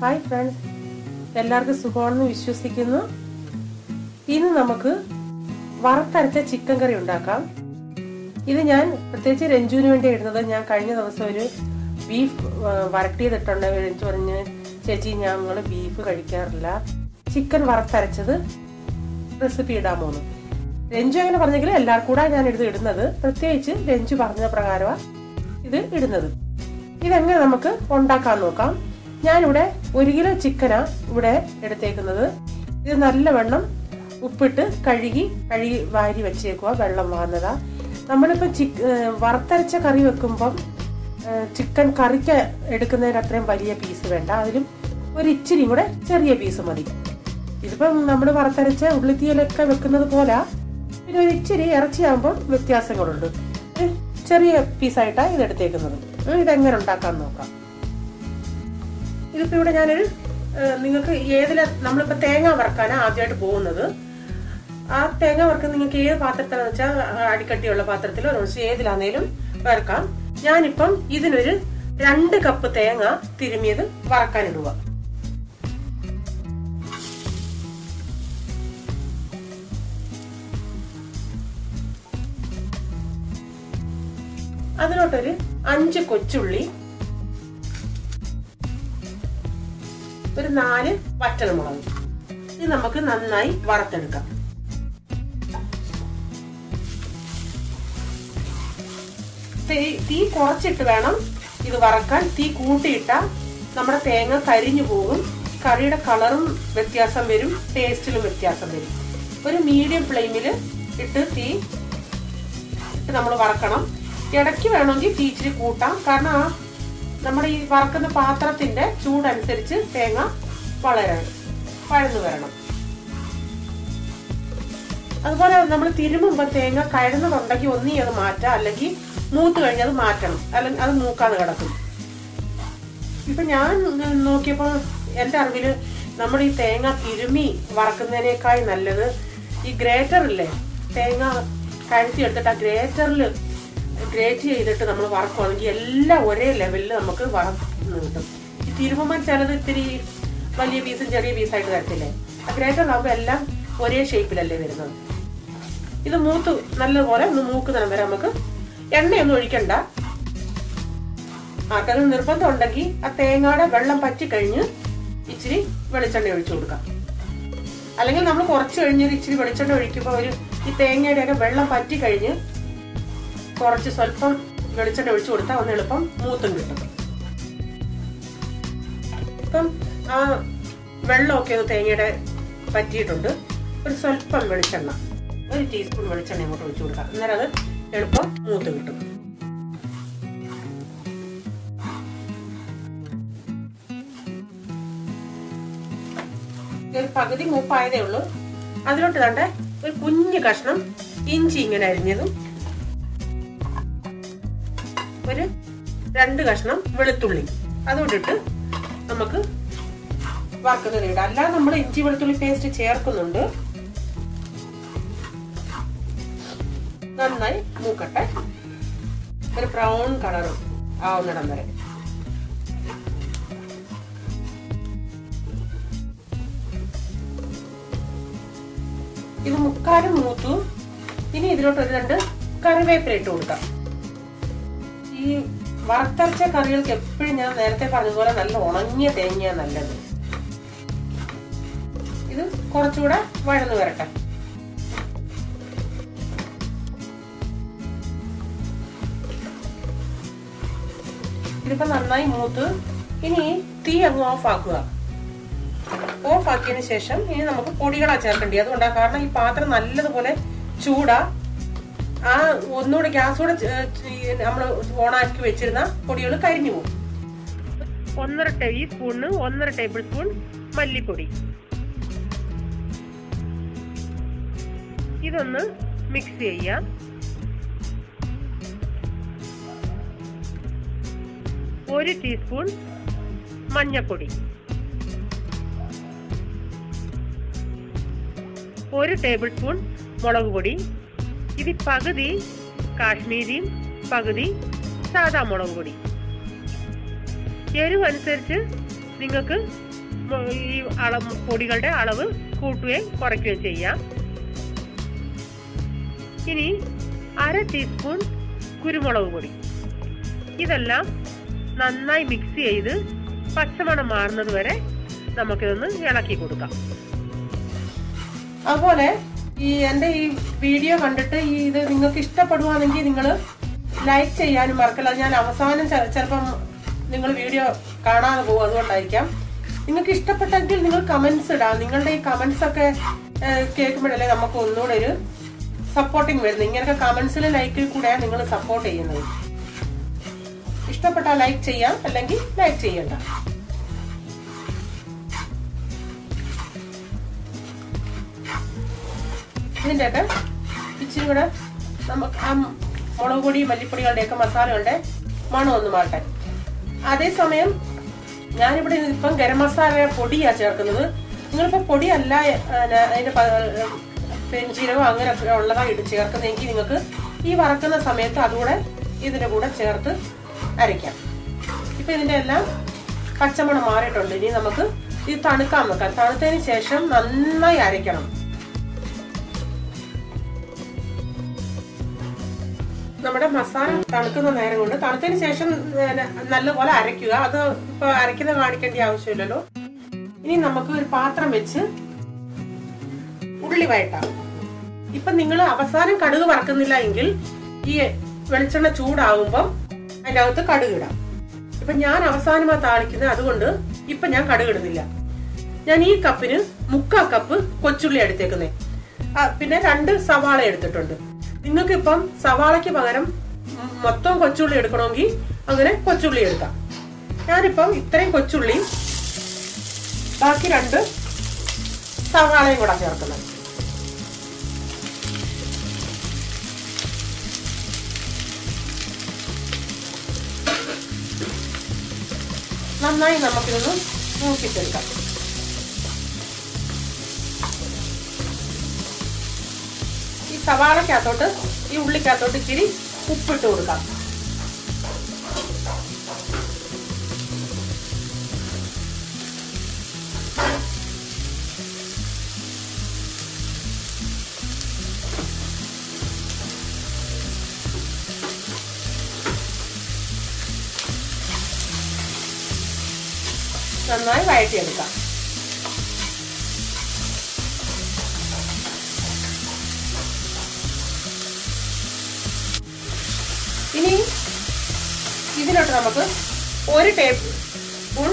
Hi friends, എല്ലാവർക്കും സുഖമാണെന്ന് വിശ്വസിക്കുന്നു. ഇന്ന് നമുക്ക് വറുത്തരച്ച ചിക്കൻ കറി ഉണ്ടാക്കാം. ഇത് ഞാൻ പ്രത്യേകിച്ച് രഞ്ജുവിന് വേണ്ടി ഇടുന്നത്. ഞാൻ കഴിഞ്ഞ ദിവസം ഒരു ബീഫ് വരട്ടിയതിട്ടുണ്ട്. രഞ്ജു പറഞ്ഞ്, ചേച്ചി ഞങ്ങൾ ബീഫ് കഴിക്കാറില്ല, ചിക്കൻ വറുത്തരച്ചത് റെസിപ്പി ഇടാമോന്ന്. രഞ്ജു അങ്ങനെ പറഞ്ഞെങ്കിൽ എല്ലാവർക്കും കൂടെ ഞാൻ ഇത് ഇടുന്നത്. പ്രത്യേകിച്ച് രഞ്ജു പറഞ്ഞ പ്രകാരമാണ് ഇത് ഇടുന്നത്. ഇതെങ്ങനെ നമുക്ക് ഉണ്ടാക്കാൻ നോക്കാം. ഞാനിവിടെ 1 കിലോ ചിക്കനാ ഇവിടെ എടുത്തേക്കുന്നത്. ഇത് നല്ലവണ്ണം ഉപ്പിട്ട് കഴുകി വാരി വെച്ചേക്കുക. വെള്ളം വാങ്ങുന്നതാ. നമ്മളിപ്പോൾ വറുത്തരച്ച കറി വെക്കുമ്പം ചിക്കൻ കറിക്ക് എടുക്കുന്നതിന് അത്രയും വലിയ പീസ് വേണ്ട. അതിലും ഒരു ഇച്ചിരി കൂടെ ചെറിയ പീസ് മതി. ഇതിപ്പം നമ്മൾ വറുത്തരച്ച ഉള്ളിത്തീയിലൊക്കെ വെക്കുന്നത് പോലെ പിന്നെ ഒരു ഇച്ചിരി ഇറച്ചിയാകുമ്പോൾ വ്യത്യാസങ്ങളുണ്ട്. ചെറിയ പീസായിട്ടാണ് ഇതെടുത്തേക്കുന്നത്. ഇതെങ്ങനെ ഉണ്ടാക്കാൻ നോക്കാം. ഇതിപ്പോൾ ഇവിടെ ഞാനൊരു നിങ്ങൾക്ക് നമ്മളിപ്പോൾ തേങ്ങ വറുക്കാനാണ് ആദ്യമായിട്ട് പോകുന്നത്. ആ തേങ്ങ വറുക്കാൻ നിങ്ങൾക്ക് ഏത് പാത്രത്തിലാണെന്ന് വെച്ചാൽ അടിക്കട്ടിയുള്ള പാത്രത്തിലോ ഏതിലാന്നേലും വറുക്കാം. ഞാനിപ്പം ഇതിനൊരു 2 കപ്പ് തേങ്ങ തിരുമിയത് വറക്കാനിടുക. അതിലോട്ടൊരു 5 കൊച്ചുള്ളി, ഒരു 4 വറ്റൽമുളക്. ഇത് നമുക്ക് നന്നായി വറുത്തെടുക്കാം. തീ കുറച്ചിട്ട് വേണം ഇത് വറക്കാൻ. തീ കൂട്ടിയിട്ടാൽ നമ്മുടെ തേങ്ങ കരിഞ്ഞു പോകും. കറിയുടെ കളറും വ്യത്യാസം വരും, ടേസ്റ്റിലും വ്യത്യാസം വരും. ഒരു മീഡിയം ഫ്ലെയിമിൽ ഇട്ട് തീ ഇട്ട് നമ്മൾ വറക്കണം. ഇടയ്ക്ക് വേണമെങ്കിൽ തീ ഇച്ചിരി കൂട്ടാം. കാരണം നമ്മുടെ ഈ വറക്കുന്ന പാത്രത്തിന്റെ ചൂടനുസരിച്ച് തേങ്ങ വഴന്നു വരണം. അതുപോലെ നമ്മൾ തിരുമുമ്പോൾ തേങ്ങ കഴന്നതുണ്ടെങ്കിൽ ഒന്നീ അത് മാറ്റാം, അല്ലെങ്കിൽ മൂത്ത് കഴിഞ്ഞത് മാറ്റണം, അല്ലെങ്കിൽ അത് മൂക്കാതെ കിടക്കും. ഇപ്പൊ ഞാൻ നോക്കിയപ്പോൾ എൻ്റെ അറിവില് നമ്മുടെ ഈ തേങ്ങ തിരുമി വറക്കുന്നതിനേക്കാൾ നല്ലത് ഈ ഗ്രേറ്ററില്ലേ, തേങ്ങ കഴുത്തി എടുത്തിട്ട് ആ ഗ്രേറ്ററിൽ ഗ്രേറ്റ് ചെയ്തിട്ട് നമ്മൾ വറക്കുവാണെങ്കിൽ എല്ലാം ഒരേ ലെവലിൽ നമുക്ക് വറന്ന് കിട്ടും. ഈ തിരുമുമ്പോൾ ചിലത് ഇത്തിരി വലിയ പീസും ചെറിയ പീസായിട്ട് തരത്തില്ലേ. ആ ഗ്രേറ്ററിലാകുമ്പോൾ എല്ലാം ഒരേ ഷേപ്പിലല്ലേ വരുന്നത്. ഇത് നല്ലപോലെ ഒന്ന് മൂക്കുന്നതിന് വരെ നമുക്ക് എണ്ണയൊന്നും ഒഴിക്കണ്ട. ആർക്കത് നിർബന്ധം ഉണ്ടെങ്കിൽ ആ തേങ്ങയുടെ വെള്ളം പറ്റിക്കഴിഞ്ഞ് ഇച്ചിരി വെളിച്ചെണ്ണ ഒഴിച്ചു കൊടുക്കാം. അല്ലെങ്കിൽ നമ്മൾ കുറച്ച് കഴിഞ്ഞൊരു ഇച്ചിരി വെളിച്ചെണ്ണ ഒഴിക്കുമ്പോൾ ഈ തേങ്ങയുടെയൊക്കെ വെള്ളം പറ്റിക്കഴിഞ്ഞ് സ്വല്പം വെളിച്ചെണ്ണ ഒഴിച്ചു കൊടുത്താൽ ഒന്ന് എളുപ്പം മൂത്തും കിട്ടും. ഇപ്പം ആ വെള്ളമൊക്കെ ഒന്ന് തേങ്ങയുടെ പറ്റിയിട്ടുണ്ട്. ഒരു സ്വല്പം വെളിച്ചെണ്ണ, 1 ടീസ്പൂൺ വെളിച്ചെണ്ണ അങ്ങോട്ട് ഒഴിച്ചു കൊടുക്കാം. അന്നേരം അത് എളുപ്പം മൂത്ത് കിട്ടും. ഒരു പകുതി മൂപ്പായതേ ഉള്ളൂ. അതിലോട്ട് കണ്ട ഒരു കുഞ്ഞു കഷ്ണം ഇഞ്ചി ഇങ്ങനെ അരിഞ്ഞതും, ഒരു 2 കഷ്ണം വെളുത്തുള്ളി അതുകൊണ്ടിട്ട് നമുക്ക് വറുക്കുന്നത് ഇടാം. അല്ലാതെ നമ്മൾ ഇഞ്ചി വെളുത്തുള്ളി പേസ്റ്റ് ചേർക്കുന്നുണ്ട്. നന്നായി മൂക്കട്ടെ, ഒരു ബ്രൗൺ കളർ ആവുന്നിടം വരെ. ഇത് മുക്കാലും മൂത്തു. ഇനി ഇതിലോട്ട് ഒരു 2 കറിവേപ്പില ഇട്ട് കൊടുക്കാം. ഈ വറുത്തരച്ച കറികൾക്ക് എപ്പോഴും ഞാൻ നേരത്തെ പറഞ്ഞതുപോലെ നല്ല ഉണങ്ങിയ തേങ്ങ നല്ലത്. ഇത് കുറച്ചുകൂടെ വഴന്നു വരട്ടെ. ഇതിപ്പോ നന്നായി മൂത്ത്. ഇനി തീ അങ്ങ് ഓഫ് ആക്കുക. ഓഫ് ആക്കിയതിന് ശേഷം ഇനി നമുക്ക് പൊടികളാ ചേർക്കേണ്ടത്. അതുകൊണ്ടാണ്, കാരണം ഈ പാത്രം നല്ലതുപോലെ ചൂടാ. ആ ഒന്നുകൂടെ ഗ്യാസോടെ നമ്മൾ ഓണാക്കി വെച്ചിരുന്ന പൊടികൾ കരിഞ്ഞു പോകും. 1.5 ടീസ്പൂണ് 1.5 ടേബിൾ സ്പൂൺ മല്ലിപ്പൊടി. ഇതൊന്ന് മിക്സ് ചെയ്യാം. ഒരു ടീസ്പൂൺ മഞ്ഞൾപ്പൊടി, 1 ടേബിൾ സ്പൂൺ മുളക് പൊടി. ഇത് പകുതി കാശ്മീരിയും പകുതി സാദാ മുളക് പൊടി. എരിവ് അനുസരിച്ച് നിങ്ങൾക്ക് ഈ പൊടികളുടെ അളവ് കൂട്ടുകയും കുറയ്ക്കുകയും ചെയ്യാം. ഇനി 1/2 ടീസ്പൂൺ കുരുമുളക് പൊടി. ഇതെല്ലാം നന്നായി മിക്സ് ചെയ്ത് പച്ചമണം മാറുന്നത് വരെ നമുക്കിതൊന്ന് ഇളക്കി കൊടുക്കാം. അതുപോലെ എൻ്റെ ഈ വീഡിയോ കണ്ടിട്ട് ഇത് നിങ്ങൾക്ക് ഇഷ്ടപ്പെടുവാണെങ്കിൽ നിങ്ങൾ ലൈക്ക് ചെയ്യാനും മറക്കല്ല. ഞാൻ അവസാനം ചിലപ്പം നിങ്ങൾ വീഡിയോ കാണാതെ പോകും, അതുകൊണ്ടായിരിക്കാം. നിങ്ങൾക്ക് ഇഷ്ടപ്പെട്ടെങ്കിൽ നിങ്ങൾ കമന്റ്സ് ഇടാം. നിങ്ങളുടെ ഈ കമന്റ്സ് ഒക്കെ കേൾക്കുമ്പോഴല്ലേ നമുക്ക് ഒന്നുകൂടെ ഒരു സപ്പോർട്ടിങ് വരുന്നത്. ഇങ്ങനത്തെ കമന്റ്സിൽ ലൈക്കിൽ കൂടെയാണ് നിങ്ങൾ സപ്പോർട്ട് ചെയ്യുന്നത്. ഇഷ്ടപ്പെട്ടാൽ ലൈക്ക് ചെയ്യാം, അല്ലെങ്കിൽ ലൈക്ക് ചെയ്യണ്ട. ഇതിൻ്റെയൊക്കെ ഇച്ചിരി കൂടെ നമുക്ക് ആ മുളക് പൊടി മല്ലിപ്പൊടികളുടെയൊക്കെ മസാലകളുടെ മണം ഒന്ന് മാറ്റാൻ. അതേസമയം ഞാനിവിടെ ഇപ്പം ഗരം മസാല പൊടിയാണ് ചേർക്കുന്നത്. നിങ്ങളിപ്പോൾ പൊടിയല്ല അതിൻ്റെ പെരുംജീരകം അങ്ങനെയൊക്കെ ഉള്ളതാണ് ചേർക്കുന്നതെങ്കിൽ നിങ്ങൾക്ക് ഈ വറക്കുന്ന സമയത്ത് അതുകൂടെ ഇതിൻ്റെ കൂടെ ചേർത്ത് അരയ്ക്കാം. ഇപ്പം ഇതിൻ്റെ എല്ലാം പച്ചമണം മാറിയിട്ടുണ്ട്. ഇനി നമുക്ക് ഇത് തണുക്കാൻ വെക്കാം. തണുത്തതിന് ശേഷം നന്നായി അരയ്ക്കണം. നമ്മുടെ മസാല തണുക്കുന്ന നേരം കൊണ്ട് തണുത്തതിന് ശേഷം നല്ലപോലെ അരയ്ക്കുക. അത് ഇപ്പൊ അരയ്ക്കുന്ന കാണിക്കേണ്ട ആവശ്യമില്ലല്ലോ. ഇനി നമുക്ക് ഒരു പാത്രം വെച്ച് ഉള്ളി വഴട്ടാം. ഇപ്പൊ നിങ്ങൾ അവസാനം കടുക് വറക്കുന്നില്ല എങ്കിൽ ഈ വെളിച്ചെണ്ണ ചൂടാകുമ്പം അതിൻ്റെ അകത്ത് കടുക് ഇടാം. ഇപ്പൊ ഞാൻ അവസാനമാണ് താളിക്കുന്നത്, അതുകൊണ്ട് ഇപ്പൊ ഞാൻ കടുക് ഇടുന്നില്ല. ഞാൻ ഈ കപ്പിന് 1/4 കപ്പ് കൊച്ചുള്ളി എടുത്തേക്കുന്നേ. പിന്നെ 2 സവാള എടുത്തിട്ടുണ്ട്. നിങ്ങൾക്ക് ഇപ്പം സവാളയ്ക്ക് പകരം മൊത്തം കൊച്ചുള്ളി എടുക്കണമെങ്കിൽ അങ്ങനെ കൊച്ചുള്ളി എടുക്കാം. ഞാനിപ്പം ഇത്രയും കൊച്ചുള്ളി ബാക്കി 2 സവാളയും കൂടെ ചേർക്കുന്നത്. നന്നായി നമുക്കിതൊന്ന് മൂപ്പിച്ചെടുക്കാം. ഈ സവാളക്കകത്തോട്ട് ഈ ഉള്ളിക്കകത്തോട്ട് ഇച്ചിരി ഉപ്പിട്ട് കൊടുക്കാം. നന്നായി വഴറ്റിയെടുക്കാം. ഇനി ഇതിലോട്ട് നമുക്ക് 1 ടേബിൾ സ്പൂൺ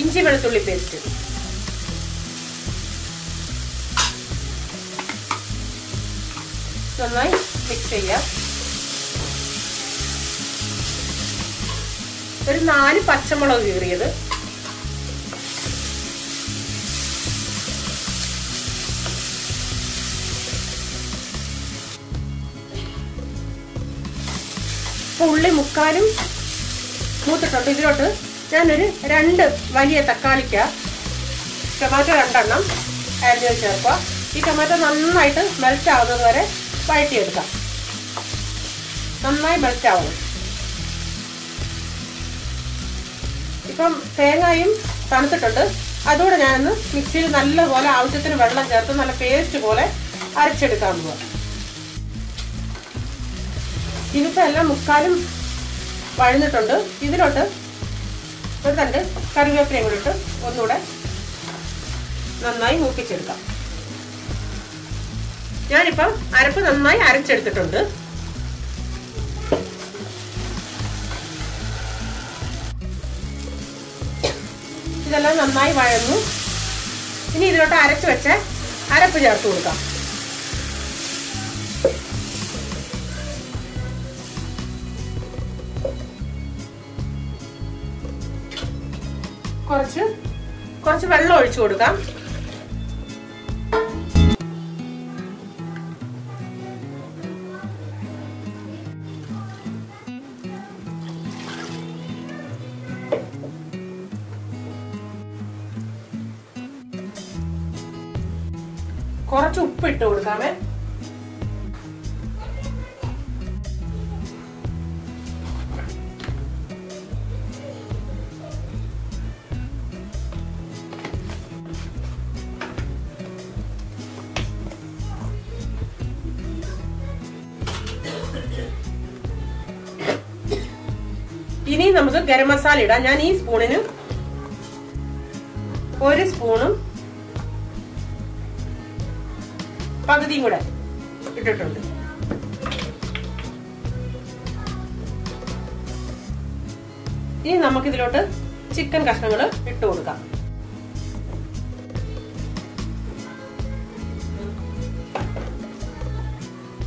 ഇഞ്ചി വെളുത്തുള്ളി പേസ്റ്റ്, നന്നായി മിക്സ് ചെയ്യാം. ഒരു 4 പച്ചമുളക് കീറിയത്, ഉള്ളി മുക്കാലും മൂത്തിട്ടുണ്ട്. ഇതിലോട്ട് ഞാനൊരു 2 വലിയ തക്കാളിക്ക ടൊമാറ്റോ 2 എണ്ണം അരിഞ്ഞ് ചേർക്കുക. ഈ ടൊമാറ്റോ നന്നായിട്ട് മെൽറ്റ് ആവുന്നത് വരെ വഴറ്റിയെടുക്കാം. നന്നായി മെൽറ്റ് ആവണം. ഇപ്പം തേങ്ങയും തണുത്തിട്ടുണ്ട്. അതുകൂടെ ഞാനൊന്ന് മിക്സിയിൽ നല്ലപോലെ ആവശ്യത്തിന് വെള്ളം ചേർത്ത് നല്ല പേസ്റ്റ് പോലെ അരച്ചെടുക്കാൻ പോവാം. ഇതിപ്പോൾ എല്ലാം മുക്കാലും വഴന്നിട്ടുണ്ട്. ഇതിലോട്ട് ഒരു 2 കറിവേപ്പിലയും കൂടി ഇട്ട് ഒന്നുകൂടെ നന്നായി മൂപ്പിച്ചെടുക്കാം. ഞാനിപ്പം അരപ്പ് നന്നായി അരച്ചെടുത്തിട്ടുണ്ട്. ഇതെല്ലാം നന്നായി വഴന്നു. ഇനി ഇതിലോട്ട് അരച്ചു വെച്ച അരപ്പ് ചേർത്ത് കൊടുക്കാം. കുറച്ച് വെള്ളം ഒഴിച്ചു കൊടുക്കാം. കുറച്ച് ഉപ്പ് ഇട്ട് കൊടുക്കാമേ. ഇനി നമുക്ക് ഗരം മസാല ഇടാം. ഞാൻ ഈ സ്പൂണിന് 1 സ്പൂണും പകുതിയും കൂടെ ഇട്ടിട്ടുണ്ട്. ഇനി നമുക്ക് ഇതിലോട്ട് ചിക്കൻ കഷ്ണങ്ങൾ ഇട്ട് കൊടുക്കാം.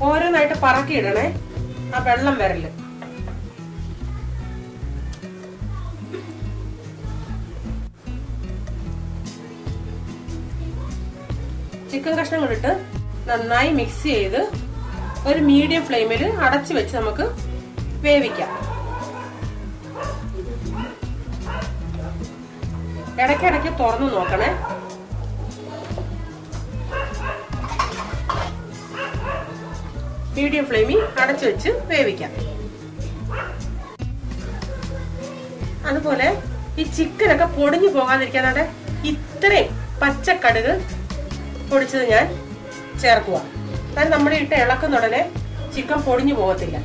ഓരോന്നായിട്ട് പറക്കി ഇടണേ, ആ വെള്ളം വരല്. ചിക്കൻ കഷ്ണങ്ങളിട്ട് നന്നായി മിക്സ് ചെയ്ത് ഒരു മീഡിയം ഫ്ലെയിമിൽ അടച്ചു വെച്ച് നമുക്ക് വേവിക്കാം. ഇടയ്ക്കിടയ്ക്ക് തുറന്നു നോക്കണേ. മീഡിയം ഫ്ലെയിമിൽ അടച്ചു വെച്ച് വേവിക്കാം. അതുപോലെ ഈ ചിക്കനൊക്കെ പൊടിഞ്ഞു പോകാതിരിക്കാനായിട്ട് ഇത്രയും പച്ചക്കടുക് പൊടിച്ചത് ഞാൻ ചേർക്കുക. കാരണം നമ്മൾ ഇട്ട് ഇളക്കുന്ന ഉടനെ ചിക്കൻ പൊടിഞ്ഞു പോകത്തില്ല.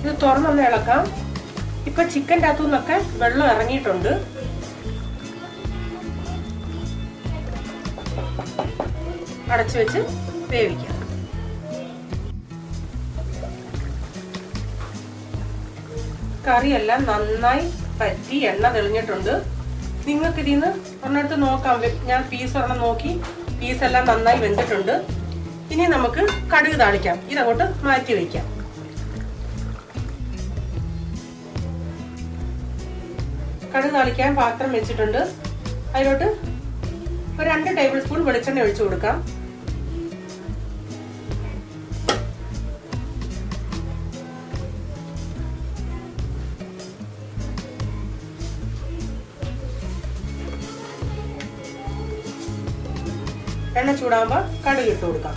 ഇത് തുറന്നൊന്ന് ഇളക്കാം. ഇപ്പൊ ചിക്കൻ്റെ അകത്തു നിന്നൊക്കെ വെള്ളം ഇറങ്ങിയിട്ടുണ്ട്. അടച്ചു വെച്ച് വേവിക്കാം. കറിയെല്ലാം നന്നായി പറ്റി എണ്ണ തെളിഞ്ഞിട്ടുണ്ട്. നിങ്ങൾക്ക് ഇതിൽ നിന്ന് ഒരെണ്ണടുത്ത് നോക്കാം. ഞാൻ പീസ് ഒരെണ്ണം നോക്കി, പീസെല്ലാം നന്നായി വെന്തിട്ടുണ്ട്. ഇനി നമുക്ക് കടുക് താളിക്കാം. ഇതങ്ങോട്ട് മാറ്റി വയ്ക്കാം. കടുക് താളിക്കാൻ പാത്രം വെച്ചിട്ടുണ്ട്. അതിലോട്ട് ഒരു 2 ടേബിൾ സ്പൂൺ വെളിച്ചെണ്ണ ഒഴിച്ചു കൊടുക്കാം. എണ്ണ ചൂടാകുമ്പോൾ കടുക് ഇട്ട് കൊടുക്കാം.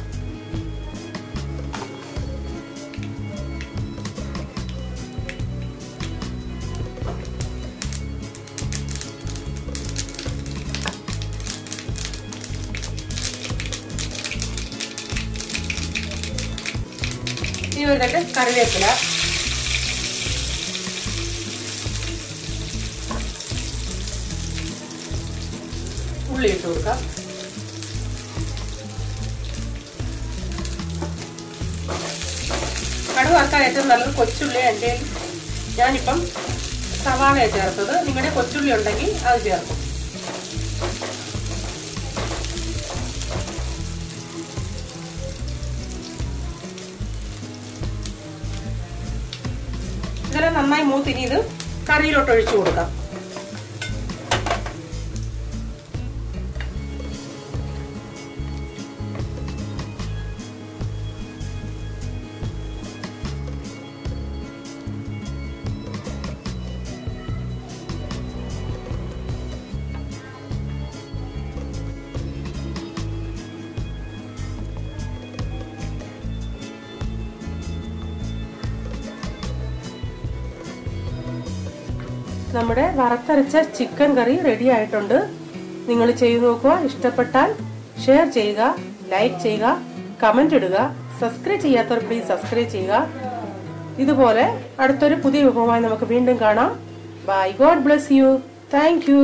ഇനി ഒരു തട്ട് കറിവേപ്പില, ഉള്ളി ഇട്ട് കൊടുക്കാം. കടുക് വറുക്കാൻ ഏറ്റവും നല്ലത് കൊച്ചുള്ളി. എൻ്റെ ഞാനിപ്പം സവാളയാണ് ചേർത്തത്. നിങ്ങളുടെ കൊച്ചുള്ളി ഉണ്ടെങ്കിൽ അത് ചേർക്കും. ഇതെല്ലാം നന്നായി മൂത്തിനി ഇത് കറിയിലോട്ട് ഒഴിച്ചു കൊടുക്കാം. നമ്മുടെ വറുത്തരച്ച ചിക്കൻ കറി റെഡി ആയിട്ടുണ്ട്. നിങ്ങൾ ചെയ്തു നോക്കുക. ഇഷ്ടപ്പെട്ടാൽ ഷെയർ ചെയ്യുക, ലൈക്ക് ചെയ്യുക, കമന്റ് ഇടുക. സബ്സ്ക്രൈബ് ചെയ്യാത്തവർ പ്ലീസ് സബ്സ്ക്രൈബ് ചെയ്യുക. ഇതുപോലെ അടുത്തൊരു പുതിയ വിഭവമായി നമുക്ക് വീണ്ടും കാണാം. Bye. God bless you. Thank U.